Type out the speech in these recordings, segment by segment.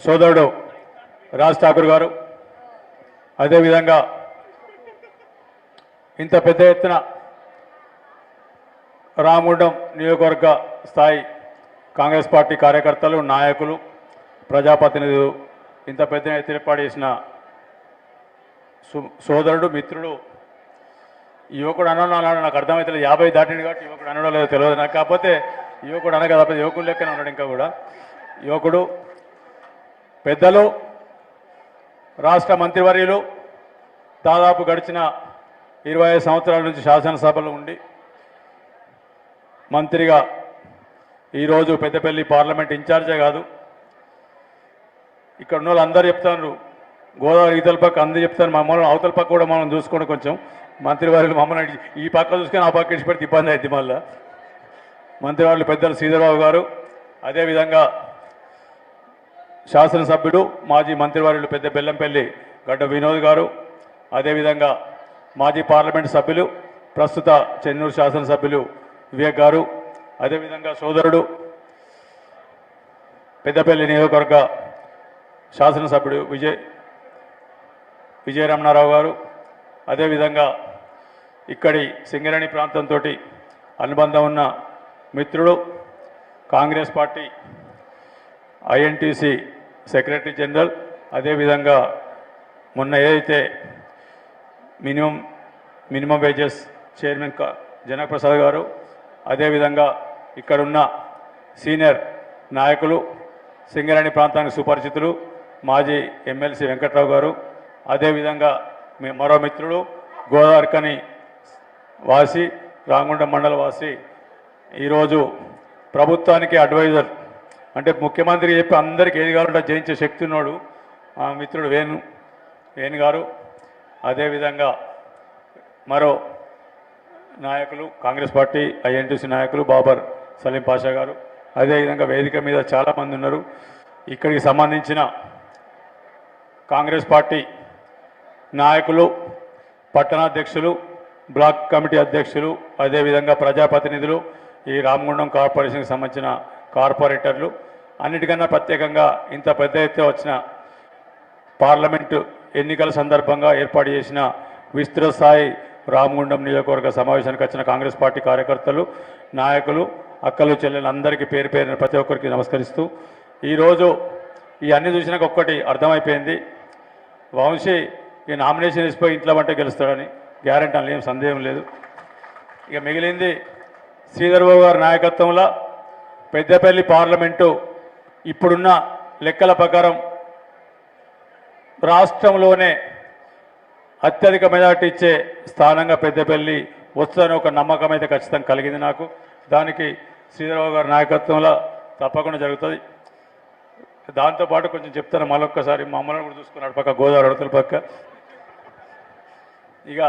సోదరుడు రాజ్ ఠాకూర్ గారు, అదేవిధంగా ఇంత పెద్ద ఎత్తున రామగుండం నియోజకవర్గ స్థాయి కాంగ్రెస్ పార్టీ కార్యకర్తలు, నాయకులు, ప్రజాప్రతినిధులు ఇంత పెద్ద ఎత్తున ఏర్పాటు చేసిన సోదరుడు, మిత్రుడు, యువకుడు అన్నాడు. నాకు అర్థమవుతుంది, 50 దాటింది కాబట్టి యువకుడు అనడం లేదో తెలియదు నాకు. కాకపోతే యువకుడు అనగా తప్ప యువకుడు లెక్కనే ఉన్నాడు. ఇంకా కూడా యువకుడు, పెద్దలు, రాష్ట్ర మంత్రివర్యులు, దాదాపు గడిచిన 25 సంవత్సరాల నుంచి శాసనసభలో ఉండి మంత్రిగా ఈరోజు పెద్దపల్లి పార్లమెంట్ ఇన్ఛార్జే కాదు, ఇక్కడ ఉన్న వాళ్ళు అందరూ చెప్తారు, గోదావరి ఇవతల పక్క అందరూ చెప్తారు, మమ్మల్ని అవతల పక్క కూడా మనం చూసుకోండి. కొంచెం మంత్రివర్యులు మమ్మల్ని ఈ పక్క చూసుకొని ఆ పక్క ఇచ్చిపెడితే ఇబ్బంది అవుతుంది. మళ్ళీ మంత్రివర్యులు పెద్దలు శ్రీధర్బాబు గారు, అదేవిధంగా శాసనసభ్యుడు మాజీ మంత్రివర్యులు పెద్ద బెల్లంపల్లి గడ్డ వినోద్ గారు, అదేవిధంగా మాజీ పార్లమెంటు సభ్యులు ప్రస్తుత చెన్నూరు శాసనసభ్యులు వివేక్ గారు, అదేవిధంగా సోదరుడు పెద్దపల్లి నియోజకవర్గ శాసనసభ్యుడు విజయరమణారావు గారు, అదేవిధంగా ఇక్కడి సింగరేణి ప్రాంతంతో అనుబంధం ఉన్న మిత్రుడు, Congress party INTUC secretary general, అదేవిధంగా మొన్న ఏదైతే మినిమం వేజెస్ చైర్మన్ జనకప్రసాద్ గారు, అదేవిధంగా ఇక్కడున్న సీనియర్ నాయకులు, సింగరేణి ప్రాంతానికి సుపరిచితులు మాజీ ఎమ్మెల్సీ వెంకట్రావు గారు, అదేవిధంగా మరో మిత్రుడు గోదావరికని వాసి, రామగుండం మండల వాసి, ఈరోజు ప్రభుత్వానికి అడ్వైజర్ అంటే ముఖ్యమంత్రి చెప్పి అందరికీ ఏది కావాలంటే జయించే శక్తి ఉన్నాడు ఆ మిత్రుడు వేణు గారు, అదేవిధంగా మరో నాయకులు కాంగ్రెస్ పార్టీ ఐఎన్టీసీ నాయకులు బాబర్ సలీం పాషా గారు, అదేవిధంగా వేదిక మీద చాలామంది ఉన్నారు. ఇక్కడికి సంబంధించిన కాంగ్రెస్ పార్టీ నాయకులు, పట్టణాధ్యక్షులు, బ్లాక్ కమిటీ అధ్యక్షులు, అదేవిధంగా ప్రజాప్రతినిధులు, ఈ రామగుండం కార్పొరేషన్కి సంబంధించిన కార్పొరేటర్లు, అన్నిటికన్నా ప్రత్యేకంగా ఇంత పెద్ద ఎత్తున వచ్చిన పార్లమెంటు ఎన్నికల సందర్భంగా ఏర్పాటు చేసిన విస్తృత స్థాయి రామగుండం నియోజకవర్గ సమావేశానికి వచ్చిన కాంగ్రెస్ పార్టీ కార్యకర్తలు, నాయకులు, అక్కలు, చెల్లెలు అందరికీ పేరు పేరున ప్రతి ఒక్కరికి నమస్కరిస్తూ, ఈరోజు ఈ అన్ని చూసినాక ఒక్కటి అర్థమైపోయింది, వంశీ ఈ నామినేషన్ వేసిపోయి ఇంట్లో వంట గెలుస్తాడని గ్యారెంటీ అని ఏం సందేహం లేదు. ఇక మిగిలింది శ్రీధర్బాబు గారి నాయకత్వంలో పెద్దపల్లి పార్లమెంటు ఇప్పుడున్న లెక్కల ప్రకారం రాష్ట్రంలోనే అత్యధిక మెజార్టీ ఇచ్చే స్థానంగా పెద్దపల్లి వస్తుందని ఒక నమ్మకం అయితే ఖచ్చితంగా కలిగింది నాకు. దానికి శ్రీధర్బాబు గారి నాయకత్వంలో తప్పకుండా జరుగుతుంది. దాంతోపాటు కొంచెం చెప్తాను మళ్ళొక్కసారి, మమ్మల్ని కూడా చూసుకున్నాడు పక్క గోదావరి అవతల పక్క. ఇక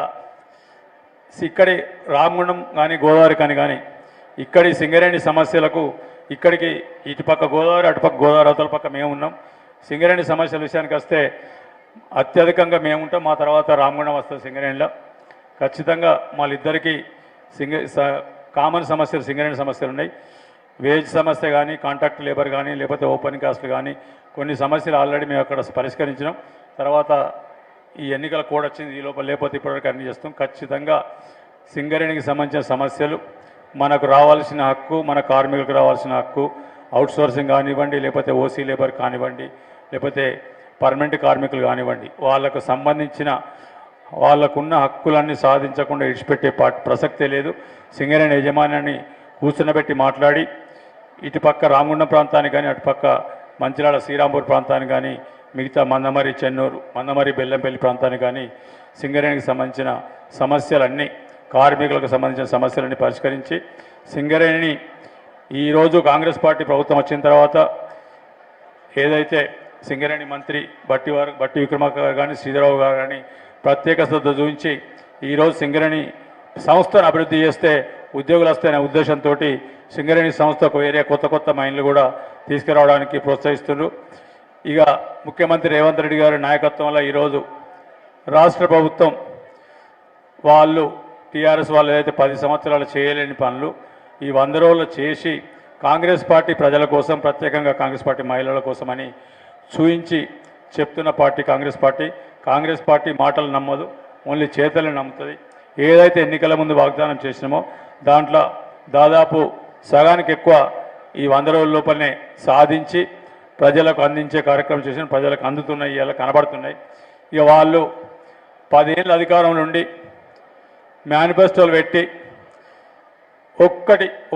ఇక్కడి రామగుండం కానీ గోదావరి కానీ ఇక్కడి సింగరేణి సమస్యలకు ఇక్కడికి ఇటుపక్క గోదావరి, అటుపక్క గోదావరి అవతల పక్క మేము ఉన్నాం. సింగరేణి సమస్యల విషయానికి వస్తే అత్యధికంగా మేము ఉంటాం, మా తర్వాత రామగుండం వస్తుంది సింగరేణిలో. ఖచ్చితంగా వాళ్ళిద్దరికీ కామన్ సమస్యలు సింగరేణి సమస్యలు ఉన్నాయి. వేజ్ సమస్య కానీ, కాంట్రాక్ట్ లేబర్ కానీ, లేకపోతే ఓపెన్ కాస్ట్లు కానీ కొన్ని సమస్యలు ఆల్రెడీ మేము అక్కడ పరిష్కరించినాం. తర్వాత ఈ ఎన్నికల కోడ్ వచ్చింది, ఈ లోపల లేకపోతే ఇప్పటివరకు అన్ని చేస్తాం. ఖచ్చితంగా సింగరేణికి సంబంధించిన సమస్యలు, మనకు రావాల్సిన హక్కు, మన కార్మికులకు రావాల్సిన హక్కు, అవుట్సోర్సింగ్ కానివ్వండి, లేకపోతే ఓసీ లేబర్ కానివ్వండి, లేకపోతే పర్మనెంట్ కార్మికులు కానివ్వండి, వాళ్ళకు సంబంధించిన వాళ్ళకున్న హక్కులన్నీ సాధించకుండా ఇడిచిపెట్టే ప్రసక్తే లేదు. సింగరేణి యజమానాన్ని కూర్చున్నబెట్టి మాట్లాడి ఇటుపక్క రామగుండం ప్రాంతానికి కానీ, అటుపక్క మంచిర్యాల శ్రీరాంపూర్ ప్రాంతానికి కానీ, మిగతా మందమరి, చెన్నూరు, మందమరి, బెల్లంపల్లి ప్రాంతానికి కానీ సింగరేణికి సంబంధించిన సమస్యలన్నీ, కార్మికులకు సంబంధించిన సమస్యలన్నీ పరిష్కరించి సింగరేణిని ఈరోజు కాంగ్రెస్ పార్టీ ప్రభుత్వం వచ్చిన తర్వాత ఏదైతే సింగరేణి మంత్రి బట్టి విక్రమార్క గారు కానీ, శ్రీధరరావు గారు కానీ ప్రత్యేక శ్రద్ధ చూపించి ఈరోజు సింగరేణి సంస్థను అభివృద్ధి చేస్తే ఉద్యోగులు వస్తాయనే ఉద్దేశంతో సింగరేణి సంస్థకు వేరే కొత్త మైన్లు కూడా తీసుకురావడానికి ప్రోత్సహిస్తున్నారు. ఇక ముఖ్యమంత్రి రేవంత్ రెడ్డి గారి నాయకత్వంలో ఈరోజు రాష్ట్ర ప్రభుత్వం వాళ్ళు టీఆర్ఎస్ వాళ్ళు ఏదైతే 10 సంవత్సరాలు చేయలేని పనులు ఈ 100 రోజులు చేసి కాంగ్రెస్ పార్టీ ప్రజల కోసం, ప్రత్యేకంగా కాంగ్రెస్ పార్టీ మహిళల కోసమని చూయించి చెప్తున్న పార్టీ కాంగ్రెస్ పార్టీ మాటలు నమ్మదు, ఓన్లీ చేతలను నమ్ముతుంది. ఏదైతే ఎన్నికల ముందు వాగ్దానం చేసినామో దాంట్లో దాదాపు సగానికి ఎక్కువ ఈ 100 రోజుల లోపలనే సాధించి ప్రజలకు అందించే కార్యక్రమం చేసిన, ప్రజలకు అందుతున్నాయి, ఇలా కనబడుతున్నాయి. ఇక వాళ్ళు 10 ఏళ్ళ అధికారంలో ఉండి మేనిఫెస్టోలు పెట్టి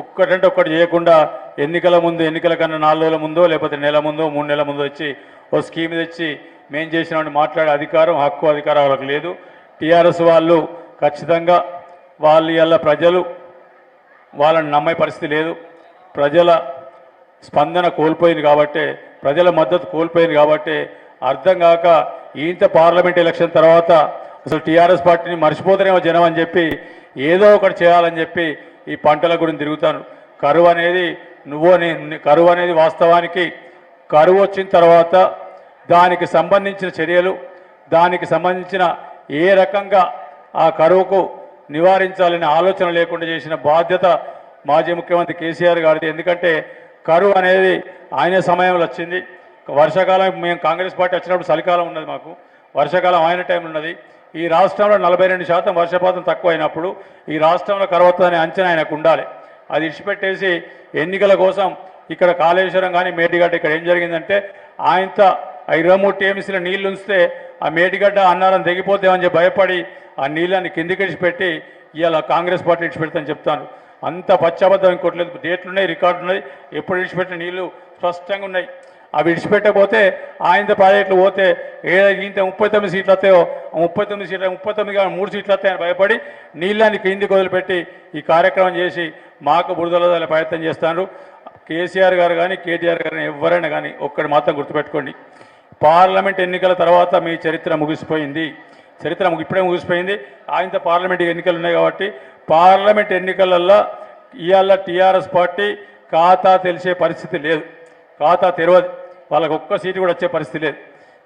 ఒక్కటంటే ఒక్కటి చేయకుండా ఎన్నికల కన్నా 4 రోజుల ముందో లేకపోతే నెల ముందో 3 నెలల ముందో వచ్చి ఓ స్కీమ్ తెచ్చి మేం చేసినామని మాట్లాడే అధికారం అధికారం వాళ్ళకి లేదు. టీఆర్ఎస్ వాళ్ళు ఖచ్చితంగా వాళ్ళ ప్రజలు వాళ్ళని నమ్మే పరిస్థితి లేదు. ప్రజల స్పందన కోల్పోయింది కాబట్టి, ప్రజల మద్దతు కోల్పోయింది కాబట్టి అర్థం కాక ఇంత పార్లమెంట్ ఎలక్షన్ తర్వాత అసలు టీఆర్ఎస్ పార్టీని మర్చిపోతారేమో జనం అని చెప్పి ఏదో ఒకటి చేయాలని చెప్పి ఈ పంటల గురించి తిరుగుతాను. కరువు అనేది వాస్తవానికి కరువు వచ్చిన తర్వాత దానికి సంబంధించిన చర్యలు, దానికి సంబంధించిన ఏ రకంగా ఆ కరువుకు నివారించాలనే ఆలోచన లేకుండా చేసిన బాధ్యత మాజీ ముఖ్యమంత్రి కేసీఆర్ గారిది. ఎందుకంటే కరువు అనేది ఆయన సమయంలో వచ్చింది. వర్షాకాలం మేము కాంగ్రెస్ పార్టీ వచ్చినప్పుడు చలికాలం ఉన్నది, మాకు వర్షాకాలం ఆయన టైంలో ఉన్నది. ఈ రాష్ట్రంలో 42% వర్షపాతం తక్కువ అయినప్పుడు ఈ రాష్ట్రంలో కరువు వస్తుందనే అంచనా ఆయనకు ఉండాలి. అది ఇడిచిపెట్టేసి ఎన్నికల కోసం ఇక్కడ కాళేశ్వరం కానీ మేడిగడ్డ ఇక్కడ ఏం జరిగిందంటే ఆయనతో 23 టీఎంసీల నీళ్లు ఉంచితే ఆ మేడిగడ్డ అన్నారం తెగిపోతేమని చెప్పి భయపడి ఆ నీళ్ళని కిందికి ఇడిచిపెట్టి ఇవాళ కాంగ్రెస్ పార్టీ ఇడిచిపెడతాను చెప్తాను. అంత పశ్చాబద్ధం ఇంకోట్లేదు. డేట్లు ఉన్నాయి, రికార్డు ఉన్నది, ఎప్పుడు ఇడిచిపెట్టిన నీళ్లు స్పష్టంగా ఉన్నాయి. అవి విడిచిపెట్టకపోతే ఆయనతో ప్రాజెక్టులు పోతే ఇంత 39 సీట్లు వస్తాయో 39 సీట్లు 3 సీట్లు వస్తాయని భయపడి నీళ్ళని కిందికి వదిలిపెట్టి ఈ కార్యక్రమం చేసి మాకు బురదల ప్రయత్నం చేస్తున్నారు. కేసీఆర్ గారు కానీ కేటీఆర్ గారు ఎవరైనా కానీ ఒక్కటి మాత్రం గుర్తుపెట్టుకోండి, పార్లమెంట్ ఎన్నికల తర్వాత మీ చరిత్ర ముగిసిపోయింది. ఇప్పుడే ముగిసిపోయింది. ఆయనతో పార్లమెంట్ ఎన్నికలు ఉన్నాయి కాబట్టి పార్లమెంట్ ఎన్నికలలో ఇవాళ టీఆర్ఎస్ పార్టీ ఖాతా తెలిసే పరిస్థితి లేదు, ఖాతా తెరవదు, వాళ్ళకు ఒక్క సీటు కూడా వచ్చే పరిస్థితి లేదు.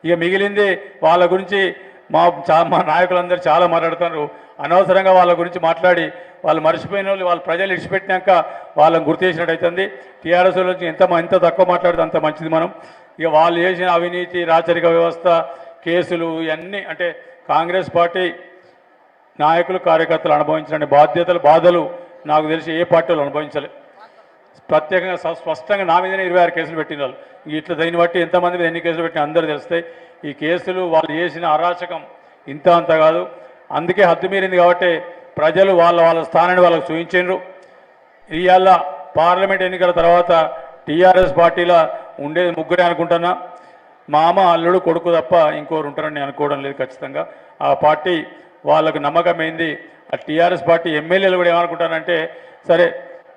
ఇక మిగిలింది వాళ్ళ గురించి మా నాయకులందరూ చాలా మాట్లాడుతున్నారు. అనవసరంగా వాళ్ళ గురించి మాట్లాడి వాళ్ళు మర్చిపోయిన వాళ్ళు ప్రజలు ఇడిచిపెట్టినాక వాళ్ళని గుర్తు చేసినట్టు అవుతుంది. టీఆర్ఎస్ నుంచి ఎంత తక్కువ మాట్లాడితే అంత మంచిది. మనం ఇక వాళ్ళు చేసిన అవినీతి, రాచరిక వ్యవస్థ, కేసులు ఇవన్నీ అంటే కాంగ్రెస్ పార్టీ నాయకులు కార్యకర్తలు అనుభవించిన బాధలు నాకు తెలిసి ఏ పార్టీలు అనుభవించలే. ప్రత్యేకంగా స్పష్టంగా నా మీదనే 26 కేసులు పెట్టిన వాళ్ళు. ఇట్లా దీన్ని బట్టి ఎంతమంది మీద ఎన్ని కేసులు పెట్టినా అందరూ తెలుస్తాయి. ఈ కేసులు వాళ్ళు చేసిన అరాచకం అంత కాదు. అందుకే హద్దు మీరింది కాబట్టి ప్రజలు వాళ్ళ స్థానాన్ని వాళ్ళకు చూపించారు. ఇవాళ పార్లమెంట్ ఎన్నికల తర్వాత టీఆర్ఎస్ పార్టీలో ఉండేది 3 అనుకుంటున్నా. మామ, అల్లుడు, కొడుకు తప్ప ఇంకోరు ఉంటారని నేను అనుకోవడం లేదు. ఖచ్చితంగా ఆ పార్టీ వాళ్ళకు నమ్మకమైంది. ఆ టీఆర్ఎస్ పార్టీ ఎమ్మెల్యేలు కూడా ఏమనుకుంటారంటే సరే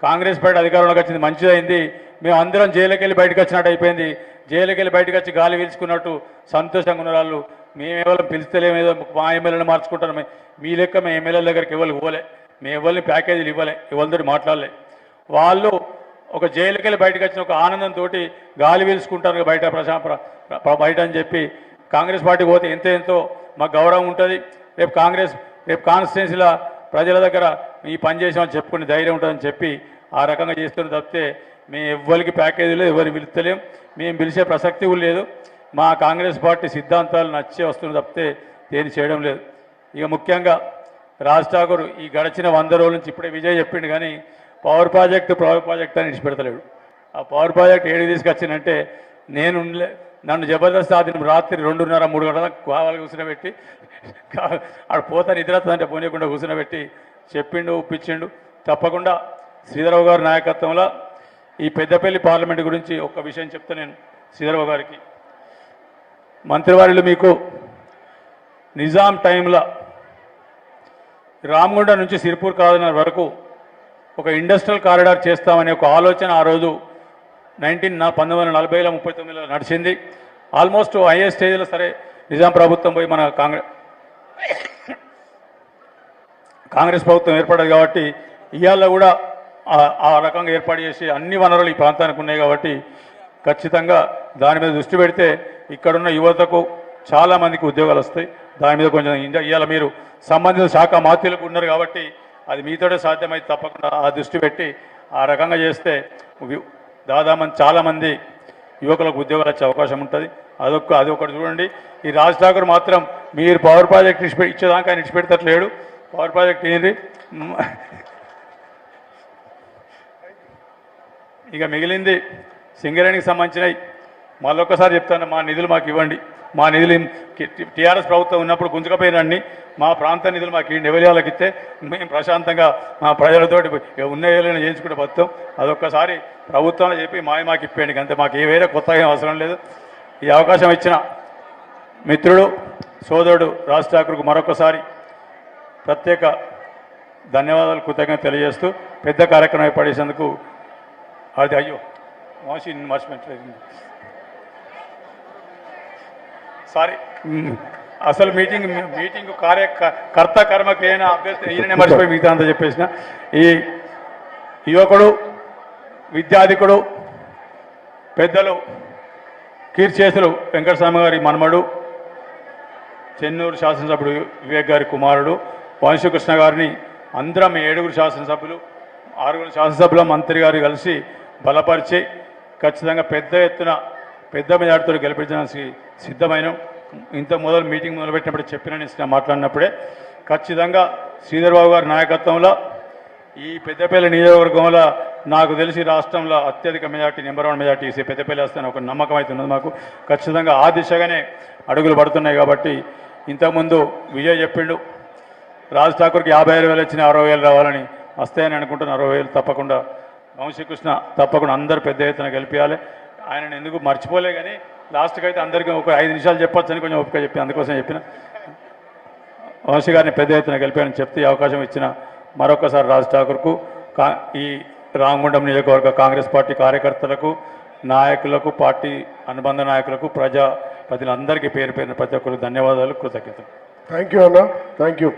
కాంగ్రెస్ పార్టీ అధికారంలోకి వచ్చింది, మంచిదైంది, మేము అందరం జైలుకి వెళ్ళి బయటకు వచ్చినట్టు అయిపోయింది, జైలుకి వెళ్ళి బయటకు వచ్చి గాలి పీల్చుకున్నట్టు సంతోషంగా ఉన్న వాళ్ళు మేమెవరం పిలిస్తలేమేదో మా ఎమ్మెల్యేలు మార్చుకుంటారు. మీ లెక్క మేము ఎమ్మెల్యేల దగ్గరికి ఎవరికి ఇవ్వలే, మేము ఎవరిని ప్యాకేజీలు ఇవ్వలే, ఎవరితో మాట్లాడలే. వాళ్ళు ఒక జైలుకి వెళ్ళి బయటకు వచ్చిన ఒక ఆనందంతో గాలి పీల్చుకుంటారు బయట అని చెప్పి కాంగ్రెస్ పార్టీ పోతే ఎంతో మాకు గౌరవం ఉంటుంది. రేపు కాన్స్టిట్యున్సీలో ప్రజల దగ్గర ఈ పని చేసామని చెప్పుకునే ధైర్యం ఉంటుందని చెప్పి ఆ రకంగా చేస్తున్న తప్పితే మేము ఎవ్వరికి ప్యాకేజీలు ఎవరు పిలుస్తలేం, మేము పిలిచే ప్రసక్తి కూడా లేదు. మా కాంగ్రెస్ పార్టీ సిద్ధాంతాలు నచ్చే వస్తున్న తప్పితే దేని చేయడం లేదు. ఇక ముఖ్యంగా రాజ్ ఠాకూర్ ఈ గడిచిన 100 రోజుల నుంచి ఇప్పుడే విజయ్ చెప్పిండు కానీ పవర్ ప్రాజెక్టు అని ఇచ్చిపెడతలేడు. ఆ పవర్ ప్రాజెక్ట్ ఏడికి తీసుకొచ్చిందంటే నన్ను జబర్దస్త్ ఆదిన రాత్రి 2:30-3 గంటలకు కావాలి కూర్చునబెట్టి ఆడ పోతా నిద్రస్తుందంటే పోనీయకుండా కూర్చునబెట్టి చెప్పిండు, ఒప్పించిండు. తప్పకుండా శ్రీధరరావు గారి నాయకత్వంలో ఈ పెద్దపల్లి పార్లమెంటు గురించి ఒక విషయం చెప్తా నేను శ్రీధరరావు గారికి. మంత్రివర్యులు మీకు నిజాం టైంలో రామగుండ నుంచి సిరిపూర్ కాదనర్ వరకు ఒక ఇండస్ట్రియల్ కారిడార్ చేస్తామనే ఒక ఆలోచన ఆ రోజు 1940లో 39లో నడిచింది. ఆల్మోస్ట్ అయ్యే స్టేజ్లో సరే నిజాం ప్రభుత్వం పోయి మన కాంగ్రెస్ ప్రభుత్వం ఏర్పడదు కాబట్టి ఇవాళ కూడా ఆ రకంగా ఏర్పాటు చేసి అన్ని వనరులు ఈ ప్రాంతానికి ఉన్నాయి కాబట్టి ఖచ్చితంగా దాని మీద దృష్టి పెడితే ఇక్కడున్న యువతకు చాలామందికి ఉద్యోగాలు వస్తాయి. దాని మీద కొంచెం ఇవాళ మీరు సంబంధిత శాఖ మాత్రులకు ఉన్నారు కాబట్టి అది మీతోనే సాధ్యమైతే తప్పకుండా ఆ దృష్టి పెట్టి ఆ రకంగా చేస్తే చాలామంది యువకులకు ఉద్యోగాలు వచ్చే అవకాశం ఉంటుంది. అదొకటి చూడండి. ఈ రాజ్ ఠాకూర్ మాత్రం మీరు పవర్ ప్రాజెక్ట్ ఇచ్చేదాకా ఆయన ఇచ్చిపెడతట్లేడు. పవర్ ప్రాజెక్ట్ ఏంటి ఇక మిగిలింది సింగరేణికి సంబంధించినవి మళ్ళొక్కసారి చెప్తాను. మా నిధులు మాకు ఇవ్వండి. మా నిధులు టీఆర్ఎస్ ప్రభుత్వం ఉన్నప్పుడు గుంజుకపోయినండి. మా ప్రాంత నిధులు మాకు ఈ నివలయాలకు ఇస్తే మేము ప్రశాంతంగా మా ప్రజలతోటి ఉన్న ఏళ్ళని చేయించుకుంటే బతాం. అదొక్కసారి ప్రభుత్వంలో చెప్పి మాకు ఇప్పేయండి అంతే. మాకు ఏ వేరే కొత్తగా అవసరం లేదు. ఈ అవకాశం ఇచ్చిన మిత్రుడు సోదరుడు రాజ్ ఠాకూర్కు మరొకసారి ప్రత్యేక ధన్యవాదాలు కృతజ్ఞత తెలియజేస్తూ పెద్ద కార్యక్రమం ఏర్పడేసేందుకు అది అయ్యో మర్చిపోయింది సారీ. అసలు మీటింగ్ కర్త కర్మకి అయినా అభ్యర్థి ఈయననే మర్చిపోయి మిగతా అంతా చెప్పేసిన. ఈ యువకుడు విద్యాధికుడు పెద్దలు కీర్తిశేషులు వెంకటస్వామి గారి మనమడు, చెన్నూరు శాసనసభ్యుడు వివేక్ గారి కుమారుడు వంశీకృష్ణ గారిని అందరం 7 శాసనసభ్యులు 6 శాసనసభ్యుల మంత్రి గారు కలిసి బలపరిచి ఖచ్చితంగా పెద్ద ఎత్తున పెద్ద మెజార్టీతో గెలిపించడానికి సిద్ధమైన. ఇంత మీటింగ్ మొదలుపెట్టినప్పుడు చెప్పిన మాట్లాడినప్పుడే ఖచ్చితంగా శ్రీధర్ బాబు గారి నాయకత్వంలో ఈ పెద్దపల్లి నియోజకవర్గంలో నాకు తెలిసి రాష్ట్రంలో అత్యధిక మెజార్టీ నెంబర్ 1 మెజార్టీ ఇస్తే పెద్దపల్లి వస్తాను ఒక నమ్మకం అయితే ఉన్నది మాకు. ఖచ్చితంగా ఆ దిశగానే అడుగులు పడుతున్నాయి. కాబట్టి ఇంతకుముందు విజయ్ చెప్పిండు రాజ్ ఠాకూర్కి 55,000 వచ్చిన 60,000 రావాలని. వస్తాయని అనుకుంటున్న 60,000 తప్పకుండా. వంశీకృష్ణ తప్పకుండా అందరూ పెద్ద ఎత్తున గెలిపించాలి. ఆయనను ఎందుకు మర్చిపోలే కానీ లాస్ట్కి అయితే అందరికీ ఒక 5 నిమిషాలు చెప్పొచ్చని కొంచెం ఒప్పుగా చెప్పి అందుకోసం చెప్పిన. వంశీ గారిని పెద్ద ఎత్తున గెలిపాయని చెప్తే అవకాశం ఇచ్చిన మరొకసారి రాజ్ ఠాకూర్కు ఈ రామగుండం నియోజకవర్గ కాంగ్రెస్ పార్టీ కార్యకర్తలకు, నాయకులకు, పార్టీ అనుబంధ నాయకులకు, ప్రజలందరికీ పేరు పేరున ప్రతి ఒక్కరికి ధన్యవాదాలు, కృతజ్ఞతలు. థ్యాంక్ యూ అన్న, థ్యాంక్ యూ.